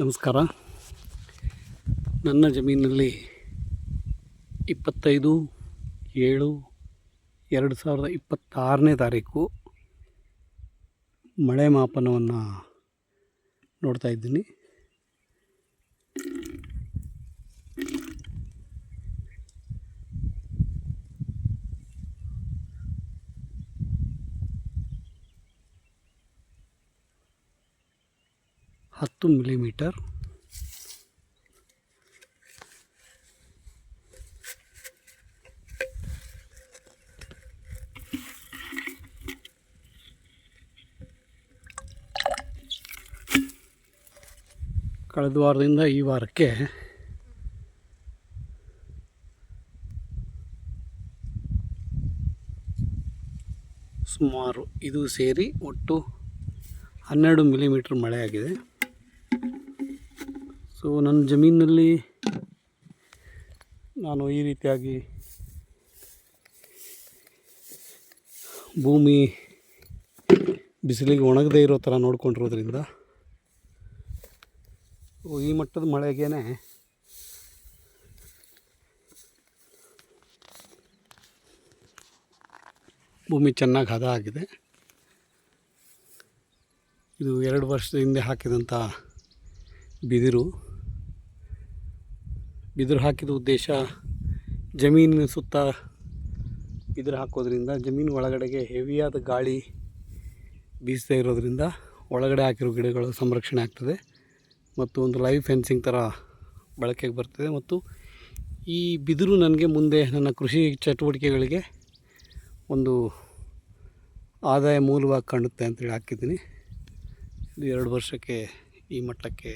ನಮಸ್ಕಾರ. ನನ್ನ ಜಮೀನಿನಲ್ಲಿ 25/7/2026 ಮಳೆ ಮಾಪನವನ್ನು ನೋಡ್ತಾ ಇದ್ದೀನಿ. ಹತ್ತು ಮಿಲಿಮೀಟರ್. ಕಳೆದ ವಾರದಿಂದ ಈ ವಾರಕ್ಕೆ ಸುಮಾರು ಇದು ಸೇರಿ ಒಟ್ಟು 12 ಮಿಲಿಮೀಟರ್ ಮಳೆ ಆಗಿದೆ. ಸೊ ನನ್ನ ಜಮೀನಿನಲ್ಲಿ ನಾನು ಈ ರೀತಿಯಾಗಿ ಭೂಮಿ ಬಿಸಿಲಿಗೆ ಒಣಗದೇ ಇರೋ ಥರ ನೋಡ್ಕೊಂಡಿರೋದ್ರಿಂದ ಈ ಮಟ್ಟದ ಮಳೆಗೇ ಭೂಮಿ ಚೆನ್ನಾಗಿ ಹದ ಆಗಿದೆ. ಇದು 2 ವರ್ಷದ ಹಿಂದೆ ಹಾಕಿದಂಥ ಬಿದಿರು ಹಾಕಿದ ಉದ್ದೇಶ ಜಮೀನಿನ ಸುತ್ತ ಬಿದಿರು ಹಾಕೋದ್ರಿಂದ ಜಮೀನು ಒಳಗಡೆಗೆ ಹೆವಿಯಾದ ಗಾಳಿ ಬೀಸದೇ ಇರೋದ್ರಿಂದ ಒಳಗಡೆ ಹಾಕಿರೋ ಗಿಡಗಳು ಸಂರಕ್ಷಣೆ ಆಗ್ತದೆ ಮತ್ತು ಒಂದು ಲೈವ್ ಫೆನ್ಸಿಂಗ್ ಥರ ಬಳಕೆಗೆ ಬರ್ತದೆ. ಮತ್ತು ಈ ಬಿದಿರು ನನಗೆ ಮುಂದೆ ನನ್ನ ಕೃಷಿ ಚಟುವಟಿಕೆಗಳಿಗೆ ಒಂದು ಆದಾಯ ಮೂಲವಾಗಿ ಕಾಣುತ್ತೆ ಅಂತೇಳಿ ಹಾಕಿದ್ದೀನಿ. ಇದು 2 ವರ್ಷಕ್ಕೆ ಈ ಮಟ್ಟಕ್ಕೆ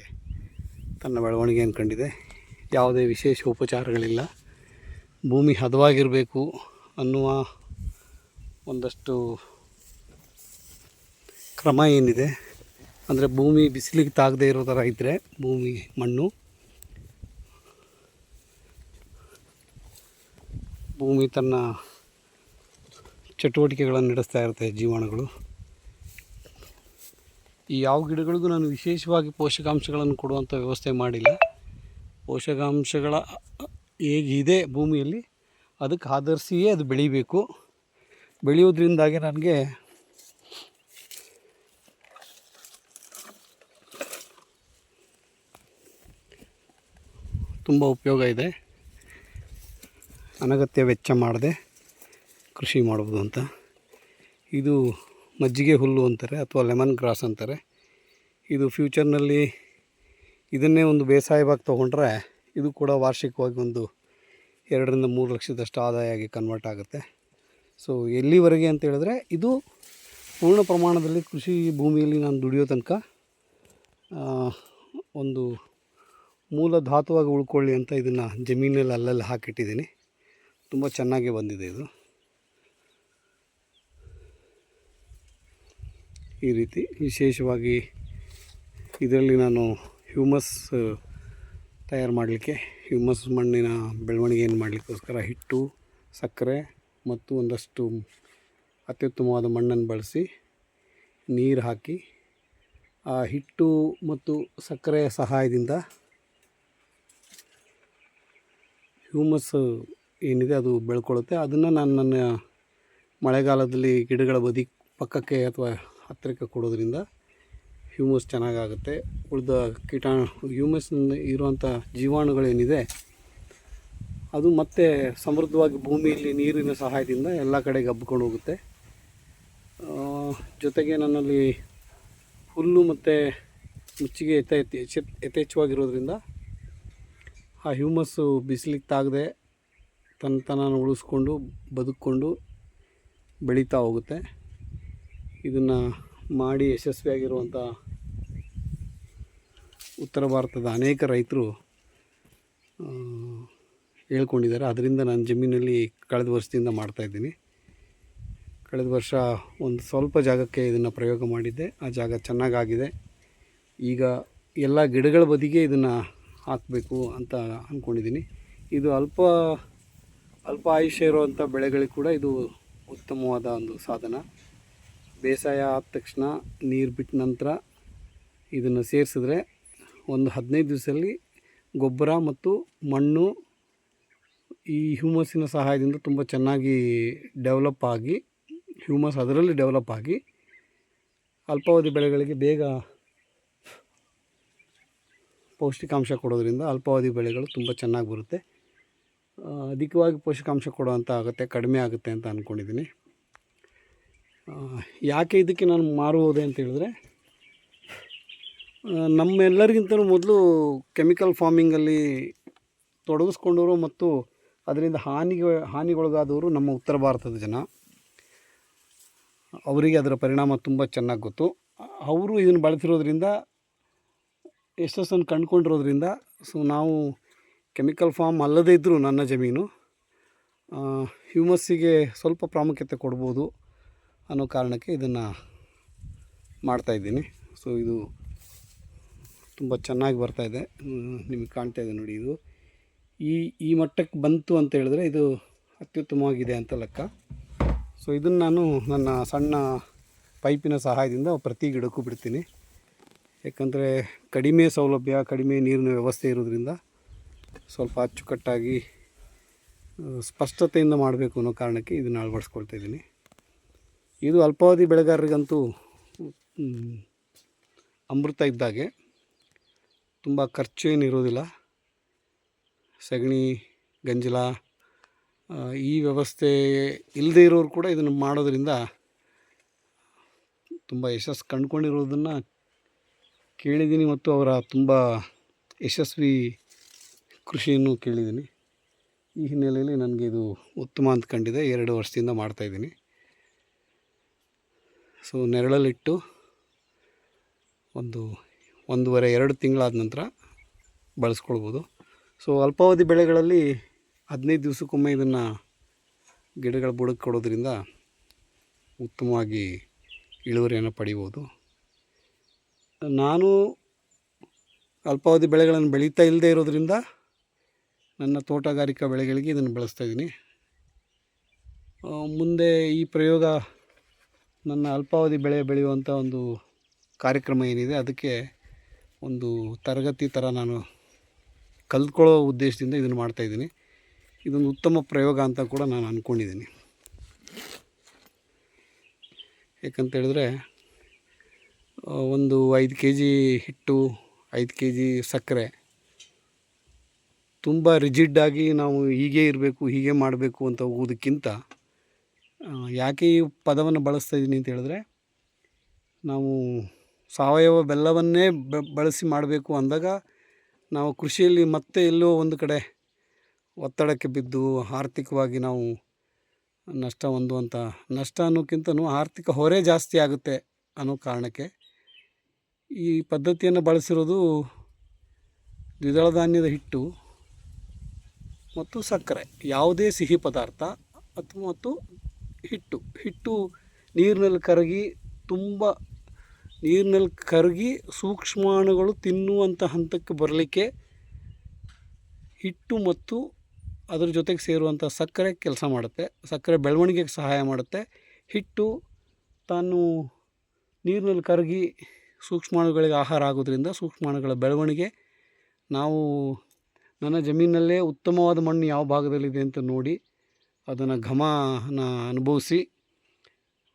ತನ್ನ ಬೆಳವಣಿಗೆಯನ್ನು ಕಂಡಿದೆ. ಯಾವುದೇ ವಿಶೇಷ ಉಪಚಾರಗಳಿಲ್ಲ. ಭೂಮಿ ಹದವಾಗಿರಬೇಕು ಅನ್ನುವ ಒಂದಷ್ಟು ಕ್ರಮ ಏನಿದೆ ಅಂದರೆ ಭೂಮಿ ಬಿಸಿಲಿಗೆ ತಾಗದೇ ಇರೋ ಥರ ಇದ್ದರೆ ಭೂಮಿ ತನ್ನ ಚಟುವಟಿಕೆಗಳನ್ನು ನಡೆಸ್ತಾ ಇರುತ್ತೆ. ಜೀವಾಣುಗಳು ಈ ಯಾವ ಗಿಡಗಳಿಗೂ ನಾನು ವಿಶೇಷವಾಗಿ ಪೋಷಕಾಂಶಗಳನ್ನು ಕೊಡುವಂಥ ವ್ಯವಸ್ಥೆ ಮಾಡಿಲ್ಲ. ಪೋಷಕಾಂಶಗಳ ಹೇಗಿದೆ ಭೂಮಿಯಲ್ಲಿ ಅದಕ್ಕೆ ಆಧರಿಸಿಯೇ ಅದು ಬೆಳಿಬೇಕು. ಬೆಳೆಯೋದ್ರಿಂದಾಗಿ ನನಗೆ ತುಂಬ ಉಪಯೋಗ ಇದೆ. ಅನಗತ್ಯ ವೆಚ್ಚ ಮಾಡದೆ ಕೃಷಿ ಮಾಡ್ಬೋದು ಅಂತ. ಇದು ಮಜ್ಜಿಗೆ ಹುಲ್ಲು ಅಂತಾರೆ ಅಥವಾ ಲೆಮನ್ ಗ್ರಾಸ್ ಅಂತಾರೆ. ಇದು ಫ್ಯೂಚರ್ನಲ್ಲಿ ಇದನ್ನೇ ಒಂದು ಬೇಸಾಯವಾಗಿ ತೊಗೊಂಡ್ರೆ ಇದು ಕೂಡ ವಾರ್ಷಿಕವಾಗಿ ಒಂದು 2-3 ಲಕ್ಷದಷ್ಟು ಆದಾಯ ಆಗಿ ಕನ್ವರ್ಟ್ ಆಗುತ್ತೆ. ಸೊ ಎಲ್ಲಿವರೆಗೆ ಅಂತ ಹೇಳಿದ್ರೆ ಇದು ಪೂರ್ಣ ಪ್ರಮಾಣದಲ್ಲಿ ಕೃಷಿ ಭೂಮಿಯಲ್ಲಿ ನಾನು ದುಡಿಯೋ ತನಕ ಒಂದು ಮೂಲ ಧಾತುವಾಗಿ ಉಳ್ಕೊಳ್ಳಿ ಅಂತ ಇದನ್ನು ಜಮೀನಲ್ಲಿ ಅಲ್ಲಲ್ಲಿ ಹಾಕಿಟ್ಟಿದ್ದೀನಿ. ತುಂಬ ಚೆನ್ನಾಗೇ ಬಂದಿದೆ ಇದು. ಈ ರೀತಿ ವಿಶೇಷವಾಗಿ ಇದರಲ್ಲಿ ನಾನು ಹ್ಯೂಮಸ್ ತಯಾರು ಮಾಡಲಿಕ್ಕೆ, ಹ್ಯೂಮಸ್ ಮಣ್ಣಿನ ಬೆಳವಣಿಗೆಯನ್ನು ಮಾಡಲಿಕ್ಕೋಸ್ಕರ ಹಿಟ್ಟು, ಸಕ್ಕರೆ ಮತ್ತು ಒಂದಷ್ಟು ಅತ್ಯುತ್ತಮವಾದ ಮಣ್ಣನ್ನು ಬಳಸಿ ನೀರು ಹಾಕಿ ಆ ಹಿಟ್ಟು ಮತ್ತು ಸಕ್ಕರೆಯ ಸಹಾಯದಿಂದ ಹ್ಯೂಮಸ್ ಏನಿದೆ ಅದು ಬೆಳ್ಕೊಳ್ಳುತ್ತೆ. ಅದನ್ನು ನಾನು ನನ್ನ ಮಳೆಗಾಲದಲ್ಲಿ ಗಿಡಗಳ ಪಕ್ಕಕ್ಕೆ ಅಥವಾ ಹತ್ತಿರಕ್ಕೆ ಕೊಡೋದ್ರಿಂದ ಹ್ಯೂಮಸ್ ಚೆನ್ನಾಗಾಗುತ್ತೆ. ಉಳಿದ ಹ್ಯೂಮಸ್ನಲ್ಲಿ ಇರುವಂಥ ಜೀವಾಣುಗಳೇನಿದೆ ಅದು ಮತ್ತೆ ಸಮೃದ್ಧವಾಗಿ ಭೂಮಿಯಲ್ಲಿ ನೀರಿನ ಸಹಾಯದಿಂದ ಎಲ್ಲ ಕಡೆಗೆ ಹಬ್ಕೊಂಡು ಹೋಗುತ್ತೆ. ಜೊತೆಗೆ ನನ್ನಲ್ಲಿ ಹುಲ್ಲು ಮತ್ತು ಮುಚ್ಚಿಗೆ ಯಥೇಚ್ಛವಾಗಿರೋದ್ರಿಂದ ಆ ಹ್ಯೂಮಸ್ಸು ಬಿಸಿಲಿಗೆ ತಾಗದೆ ತನ್ನನ್ನು ಉಳಿಸ್ಕೊಂಡು ಬದುಕ್ಕೊಂಡು ಬೆಳೀತಾ ಹೋಗುತ್ತೆ. ಇದನ್ನು ಮಾಡಿ ಯಶಸ್ವಿಯಾಗಿರುವಂಥ ಉತ್ತರ ಭಾರತದ ಅನೇಕ ರೈತರು ಹೇಳ್ಕೊಂಡಿದ್ದಾರೆ. ಅದರಿಂದ ನಾನು ಜಮೀನಲ್ಲಿ ಕಳೆದ ವರ್ಷದಿಂದ ಮಾಡ್ತಾಯಿದ್ದೀನಿ. ಕಳೆದ ವರ್ಷ ಒಂದು ಸ್ವಲ್ಪ ಜಾಗಕ್ಕೆ ಇದನ್ನು ಪ್ರಯೋಗ ಮಾಡಿದ್ದೆ. ಆ ಜಾಗ ಚೆನ್ನಾಗಾಗಿದೆ. ಈಗ ಎಲ್ಲ ಗಿಡಗಳ ಬದಿಗೆ ಇದನ್ನು ಹಾಕಬೇಕು ಅಂತ ಅಂದ್ಕೊಂಡಿದ್ದೀನಿ. ಇದು ಅಲ್ಪ ಆಯುಷ್ಯ ಇರುವಂಥ ಬೆಳೆಗಳಿಗೆ ಕೂಡ ಇದು ಉತ್ತಮವಾದ ಒಂದು ಸಾಧನ. ಬೇಸಾಯ ಆದ ತಕ್ಷಣ ನೀರು ಬಿಟ್ಟ ನಂತರ ಇದನ್ನು ಸೇರಿಸಿದ್ರೆ ಒಂದು 15 ದಿವಸದಲ್ಲಿ ಗೊಬ್ಬರ ಮತ್ತು ಮಣ್ಣು ಈ ಹ್ಯೂಮಸ್ಸಿನ ಸಹಾಯದಿಂದ ತುಂಬ ಚೆನ್ನಾಗಿ ಡೆವಲಪ್ ಆಗಿ ಹ್ಯೂಮಸ್ ಅದರಲ್ಲಿ ಡೆವಲಪ್ ಆಗಿ ಅಲ್ಪಾವಧಿ ಬೆಳೆಗಳಿಗೆ ಬೇಗ ಪೌಷ್ಟಿಕಾಂಶ ಕೊಡೋದ್ರಿಂದ ಅಲ್ಪಾವಧಿ ಬೆಳೆಗಳು ತುಂಬ ಚೆನ್ನಾಗಿ ಬರುತ್ತೆ. ಅಧಿಕವಾಗಿ ಪೋಷಕಾಂಶ ಕೊಡುವಂಥ ಆಗುತ್ತೆ, ಕಡಿಮೆ ಆಗುತ್ತೆ ಅಂತ ಅಂದ್ಕೊಂಡಿದ್ದೀನಿ. ಯಾಕೆ ಇದಕ್ಕೆ ನಾನು ಮಾರುವುದೇ ಅಂತ ಹೇಳಿದ್ರೆ, ನಮ್ಮೆಲ್ಲರಿಗಿಂತಲೂ ಮೊದಲು ಕೆಮಿಕಲ್ ಫಾರ್ಮಿಂಗಲ್ಲಿ ತೊಡಗಿಸ್ಕೊಂಡವರು ಮತ್ತು ಅದರಿಂದ ಹಾನಿಗೊಳಗಾದವರು ನಮ್ಮ ಉತ್ತರ ಭಾರತದ ಜನ. ಅವರಿಗೆ ಅದರ ಪರಿಣಾಮ ತುಂಬ ಚೆನ್ನಾಗಿ ಗೊತ್ತು. ಅವರು ಇದನ್ನು ಬಳಸಿರೋದ್ರಿಂದ ಯಶಸ್ಸನ್ನು ಕಂಡುಕೊಂಡಿರೋದ್ರಿಂದ ಸೊ ನಾವು ಕೆಮಿಕಲ್ ಫಾರ್ಮ್ ಅಲ್ಲದೇ ಇದ್ದರೂ ನನ್ನ ಜಮೀನು ಹ್ಯೂಮಸ್ಸಿಗೆ ಸ್ವಲ್ಪ ಪ್ರಾಮುಖ್ಯತೆ ಕೊಡ್ಬೋದು ಅನ್ನೋ ಕಾರಣಕ್ಕೆ ಇದನ್ನು ಮಾಡ್ತಾಯಿದ್ದೀನಿ. ಸೊ ಇದು ತುಂಬ ಚೆನ್ನಾಗಿ ಬರ್ತಾಯಿದೆ, ನಿಮಗೆ ಕಾಣ್ತಾಯಿದೆ ನೋಡಿ. ಇದು ಈ ಮಟ್ಟಕ್ಕೆ ಬಂತು ಅಂತ ಹೇಳಿದ್ರೆ ಇದು ಅತ್ಯುತ್ತಮವಾಗಿದೆ ಅಂತ ಲೆಕ್ಕ. ಸೊ ಇದನ್ನು ನಾನು ನನ್ನ ಸಣ್ಣ ಪೈಪಿನ ಸಹಾಯದಿಂದ ಪ್ರತಿ ಗಿಡಕ್ಕೂ ಬಿಡ್ತೀನಿ. ಯಾಕಂದರೆ ಕಡಿಮೆ ಸೌಲಭ್ಯ, ಕಡಿಮೆ ನೀರಿನ ವ್ಯವಸ್ಥೆ ಇರೋದ್ರಿಂದ ಸ್ವಲ್ಪ ಅಚ್ಚುಕಟ್ಟಾಗಿ ಸ್ಪಷ್ಟತೆಯಿಂದ ಮಾಡಬೇಕು ಅನ್ನೋ ಕಾರಣಕ್ಕೆ ಇದನ್ನು ಅಳವಡಿಸ್ಕೊಳ್ತಾ ಇದ್ದೀನಿ. ಇದು ಅಲ್ಪಾವಧಿ ಬೆಳೆಗಾರರಿಗಂತೂ ಅಮೃತ ಇದ್ದಾಗೆ. ತುಂಬ ಖರ್ಚು ಏನು ಇರೋದಿಲ್ಲ. ಸಗಣಿ, ಗಂಜಲ ಈ ವ್ಯವಸ್ಥೆ ಇಲ್ಲದೇ ಇರೋರು ಕೂಡ ಇದನ್ನು ಮಾಡೋದರಿಂದ ತುಂಬ ಯಶಸ್ಸು ಕಂಡುಕೊಂಡಿರೋದನ್ನು ಕೇಳಿದ್ದೀನಿ ಮತ್ತು ಅವರ ತುಂಬ ಯಶಸ್ವಿ ಕೃಷಿಯನ್ನು ಕೇಳಿದ್ದೀನಿ. ಈ ಹಿನ್ನೆಲೆಯಲ್ಲಿ ನನಗೆ ಇದು ಉತ್ತಮ ಅಂದ್ಕೊಂಡಿದೆ. 2 ವರ್ಷದಿಂದ ಮಾಡ್ತಾಯಿದ್ದೀನಿ. ಸೊ ನೆರಳಲ್ಲಿಟ್ಟು 1.5-2 ತಿಂಗಳಾದ ನಂತರ ಬಳಸ್ಕೊಳ್ಬೋದು. ಸೊ ಅಲ್ಪಾವಧಿ ಬೆಳೆಗಳಲ್ಲಿ 15 ದಿವಸಕ್ಕೊಮ್ಮೆ ಇದನ್ನು ಗಿಡಗಳ ಬುಡಕ್ಕೆ ಕೊಡೋದ್ರಿಂದ ಉತ್ತಮವಾಗಿ ಇಳುವರಿಯನ್ನು ಪಡಿಬೋದು. ನಾನು ಅಲ್ಪಾವಧಿ ಬೆಳೆಗಳನ್ನು ಬೆಳೀತಾ ಇಲ್ಲದೆ ಇರೋದರಿಂದ ನನ್ನ ತೋಟಗಾರಿಕಾ ಬೆಳೆಗಳಿಗೆ ಇದನ್ನು ಬಳಸ್ತಾಯಿದ್ದೀನಿ. ಮುಂದೆ ಈ ಪ್ರಯೋಗ ನನ್ನ ಅಲ್ಪಾವಧಿ ಬೆಳೆ ಬೆಳೆಯುವಂಥ ಒಂದು ಕಾರ್ಯಕ್ರಮ ಏನಿದೆ ಅದಕ್ಕೆ ಒಂದು ತರಗತಿ ಥರ ನಾನು ಕಲ್ತ್ಕೊಳ್ಳೋ ಉದ್ದೇಶದಿಂದ ಇದನ್ನು ಮಾಡ್ತಾಯಿದ್ದೀನಿ. ಇದೊಂದು ಉತ್ತಮ ಪ್ರಯೋಗ ಅಂತ ಕೂಡ ನಾನು ಅಂದ್ಕೊಂಡಿದ್ದೀನಿ. ಯಾಕಂತೇಳಿದ್ರೆ ಒಂದು 5 kg ಹಿಟ್ಟು, 5 kg ಸಕ್ಕರೆ ತುಂಬ ರಿಜಿಡ್ಡಾಗಿ ನಾವು ಹೀಗೆ ಇರಬೇಕು, ಹೀಗೆ ಮಾಡಬೇಕು ಅಂತ ಹೋಗೋದಕ್ಕಿಂತ ಯಾಕೆ ಈ ಪದವನ್ನು ಬಳಸ್ತಾ ಇದ್ದೀನಿ ಅಂತ ಹೇಳಿದ್ರೆ, ನಾವು ಸಾವಯವ ಬೆಲ್ಲವನ್ನೇ ಬಳಸಿ ಮಾಡಬೇಕು ಅಂದಾಗ ನಾವು ಕೃಷಿಯಲ್ಲಿ ಮತ್ತೆ ಎಲ್ಲೋ ಒಂದು ಕಡೆ ಒತ್ತಡಕ್ಕೆ ಬಿದ್ದು ಆರ್ಥಿಕವಾಗಿ ನಾವು ನಷ್ಟ ಹೊಂದುವಂಥ, ನಷ್ಟ ಅನ್ನೋಕ್ಕಿಂತನೂ ಆರ್ಥಿಕ ಹೊರೆ ಜಾಸ್ತಿ ಆಗುತ್ತೆ ಅನ್ನೋ ಕಾರಣಕ್ಕೆ ಈ ಪದ್ಧತಿಯನ್ನು ಬಳಸಿರೋದು. ದ್ವಿದಳ ಧಾನ್ಯದ ಹಿಟ್ಟು ಮತ್ತು ಸಕ್ಕರೆ, ಯಾವುದೇ ಸಿಹಿ ಪದಾರ್ಥ ಮತ್ತು ಹಿಟ್ಟು ನೀರಿನಲ್ಲಿ ಕರಗಿ ಸೂಕ್ಷ್ಮಾಣುಗಳು ತಿನ್ನುವಂಥ ಹಂತಕ್ಕೆ ಬರಲಿಕ್ಕೆ ಹಿಟ್ಟು ಮತ್ತು ಅದರ ಜೊತೆಗೆ ಸೇರುವಂಥ ಸಕ್ಕರೆ ಕೆಲಸ ಮಾಡುತ್ತೆ. ಸಕ್ಕರೆ ಬೆಳವಣಿಗೆಗೆ ಸಹಾಯ ಮಾಡುತ್ತೆ. ಹಿಟ್ಟು ತಾನು ನೀರಿನಲ್ಲಿ ಕರಗಿ ಸೂಕ್ಷ್ಮಾಣುಗಳಿಗೆ ಆಹಾರ ಆಗೋದ್ರಿಂದ ಸೂಕ್ಷ್ಮಾಣುಗಳ ಬೆಳವಣಿಗೆ, ನಾವು ನನ್ನ ಜಮೀನಲ್ಲೇ ಉತ್ತಮವಾದ ಮಣ್ಣು ಯಾವ ಭಾಗದಲ್ಲಿದೆ ಅಂತ ನೋಡಿ ಅದನ್ನು ಘಮನ ಅನುಭವಿಸಿ,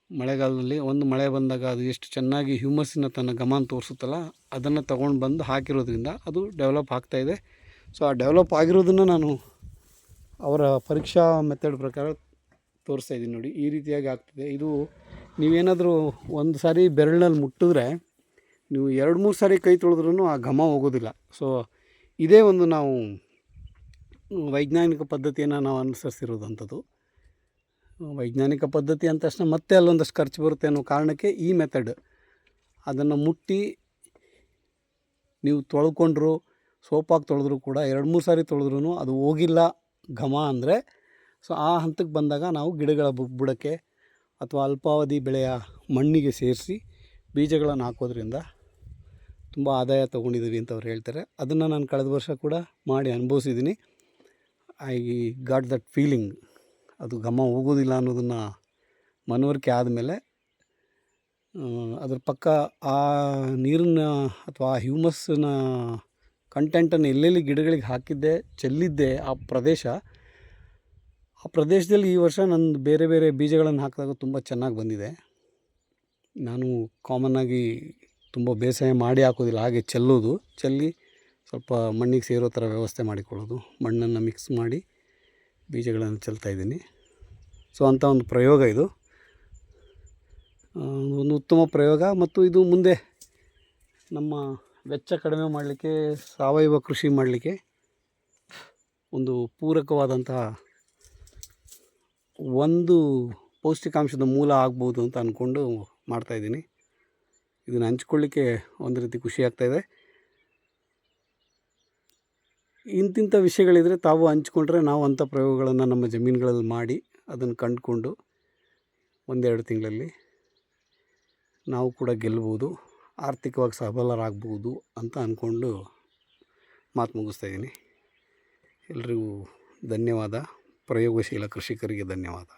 ಮಳೆಗಾಲದಲ್ಲಿ ಒಂದು ಮಳೆ ಬಂದಾಗ ಅದು ಎಷ್ಟು ಚೆನ್ನಾಗಿ ಹ್ಯೂಮಸ್ಸಿನ ತನ್ನ ಘಮನ ತೋರಿಸುತ್ತಲ್ಲ, ಅದನ್ನು ತೊಗೊಂಡು ಬಂದು ಹಾಕಿರೋದ್ರಿಂದ ಅದು ಡೆವಲಪ್ ಆಗ್ತಾಯಿದೆ. ಸೊ ಆ ಡೆವಲಪ್ ಆಗಿರೋದನ್ನು ನಾನು ಅವರ ಪರೀಕ್ಷಾ ಮೆಥಡ್ ಪ್ರಕಾರ ತೋರಿಸ್ತಾಯಿದ್ದೀನಿ ನೋಡಿ. ಈ ರೀತಿಯಾಗಿ ಆಗ್ತದೆ. ಇದು ನೀವೇನಾದರೂ ಒಂದು ಸಾರಿ ಬೆರಳಿನಲ್ಲಿ ಮುಟ್ಟಿದ್ರೆ ನೀವು 2-3 ಸಾರಿ ಕೈ ತೊಳೆದ್ರೂ ಆ ಘಮ ಹೋಗೋದಿಲ್ಲ. ಸೊ ಇದೇ ಒಂದು ನಾವು ವೈಜ್ಞಾನಿಕ ಪದ್ಧತಿಯನ್ನು ನಾವು ಅನುಸರಿಸಿರೋದಂಥದ್ದು. ವೈಜ್ಞಾನಿಕ ಪದ್ಧತಿ ಅಂದ ತಕ್ಷಣ ಮತ್ತೆ ಅಲ್ಲೊಂದಷ್ಟು ಖರ್ಚು ಬರುತ್ತೆ ಅನ್ನೋ ಕಾರಣಕ್ಕೆ ಈ ಮೆಥಡ್. ಅದನ್ನು ಮುಟ್ಟಿ ನೀವು ತೊಳ್ಕೊಂಡ್ರು, ಸೋಪಾಗಿ ತೊಳೆದ್ರೂ ಕೂಡ 2-3 ಸಾರಿ ತೊಳೆದ್ರೂ ಅದು ಹೋಗಿಲ್ಲ ಘಮ ಅಂದರೆ, ಸೊ ಆ ಹಂತಕ್ಕೆ ಬಂದಾಗ ನಾವು ಗಿಡಗಳ ಬುಡಕ್ಕೆ ಅಥವಾ ಅಲ್ಪಾವಧಿ ಬೆಳೆಯ ಮಣ್ಣಿಗೆ ಸೇರಿಸಿ ಬೀಜಗಳನ್ನು ಹಾಕೋದ್ರಿಂದ ತುಂಬ ಆದಾಯ ತೊಗೊಂಡಿದ್ದೀವಿ ಅಂತ ಅವ್ರು ಹೇಳ್ತಾರೆ. ಅದನ್ನು ನಾನು ಕಳೆದ ವರ್ಷ ಕೂಡ ಮಾಡಿ ಅನುಭವಿಸಿದ್ದೀನಿ. I got that feeling. ಅದು ಘಮ ಹೋಗೋದಿಲ್ಲ ಅನ್ನೋದನ್ನು ಮನವರಿಕೆ ಆದಮೇಲೆ ಅದ್ರ ಪಕ್ಕ ಆ ನೀರನ್ನ ಅಥವಾ ಆ ಹ್ಯೂಮಸ್ನ ಕಂಟೆಂಟನ್ನು ಎಲ್ಲೆಲ್ಲಿ ಗಿಡಗಳಿಗೆ ಹಾಕಿದ್ದೆ ಚೆಲ್ಲಿದ್ದೆ ಆ ಪ್ರದೇಶದಲ್ಲಿ ಈ ವರ್ಷ ನಂದು ಬೇರೆ ಬೇರೆ ಬೀಜಗಳನ್ನು ಹಾಕಿದಾಗ ತುಂಬ ಚೆನ್ನಾಗಿ ಬಂದಿದೆ. ನಾನು ಕಾಮನ್ನಾಗಿ ತುಂಬ ಬೇಸಾಯ ಮಾಡಿ ಹಾಕೋದಿಲ್ಲ, ಹಾಗೆ ಚೆಲ್ಲಿ ಸ್ವಲ್ಪ ಮಣ್ಣಿಗೆ ಸೇರೋ ಥರ ವ್ಯವಸ್ಥೆ ಮಾಡಿಕೊಳ್ಳೋದು, ಮಣ್ಣನ್ನು ಮಿಕ್ಸ್ ಮಾಡಿ ಬೀಜಗಳನ್ನು ಚೆಲ್ತಾಯಿದ್ದೀನಿ. ಸೊ ಅಂಥ ಒಂದು ಪ್ರಯೋಗ ಇದು, ಒಂದು ಉತ್ತಮ ಪ್ರಯೋಗ. ಮತ್ತು ಇದು ಮುಂದೆ ನಮ್ಮ ವೆಚ್ಚ ಕಡಿಮೆ ಮಾಡಲಿಕ್ಕೆ, ಸಾವಯವ ಕೃಷಿ ಮಾಡಲಿಕ್ಕೆ ಒಂದು ಪೂರಕವಾದಂತಹ ಒಂದು ಪೌಷ್ಟಿಕಾಂಶದ ಮೂಲ ಆಗ್ಬೋದು ಅಂತ ಅಂದ್ಕೊಂಡು ಮಾಡ್ತಾಯಿದ್ದೀನಿ. ಇದನ್ನು ಹಂಚ್ಕೊಳ್ಳಿಕ್ಕೆ ಒಂದು ರೀತಿ ಖುಷಿ ಆಗ್ತಾಯಿದೆ. ಇಂತಿಂಥ ವಿಷಯಗಳಿದ್ರೆ ತಾವು ಹಂಚ್ಕೊಂಡ್ರೆ ನಾವು ಅಂಥ ಪ್ರಯೋಗಗಳನ್ನು ನಮ್ಮ ಜಮೀನುಗಳಲ್ಲಿ ಮಾಡಿ ಅದನ್ನು ಕಂಡುಕೊಂಡು 1-2 ತಿಂಗಳಲ್ಲಿ ನಾವು ಕೂಡ ಗೆಲ್ಬೋದು, ಆರ್ಥಿಕವಾಗಿ ಸಬಲರಾಗ್ಬೋದು ಅಂತ ಅಂದ್ಕೊಂಡು ಮಾತು ಮುಗಿಸ್ತಾಯಿದ್ದೀನಿ. ಎಲ್ರಿಗೂ ಧನ್ಯವಾದ. ಪ್ರಯೋಗಶೀಲ ಕೃಷಿಕರಿಗೆ ಧನ್ಯವಾದ.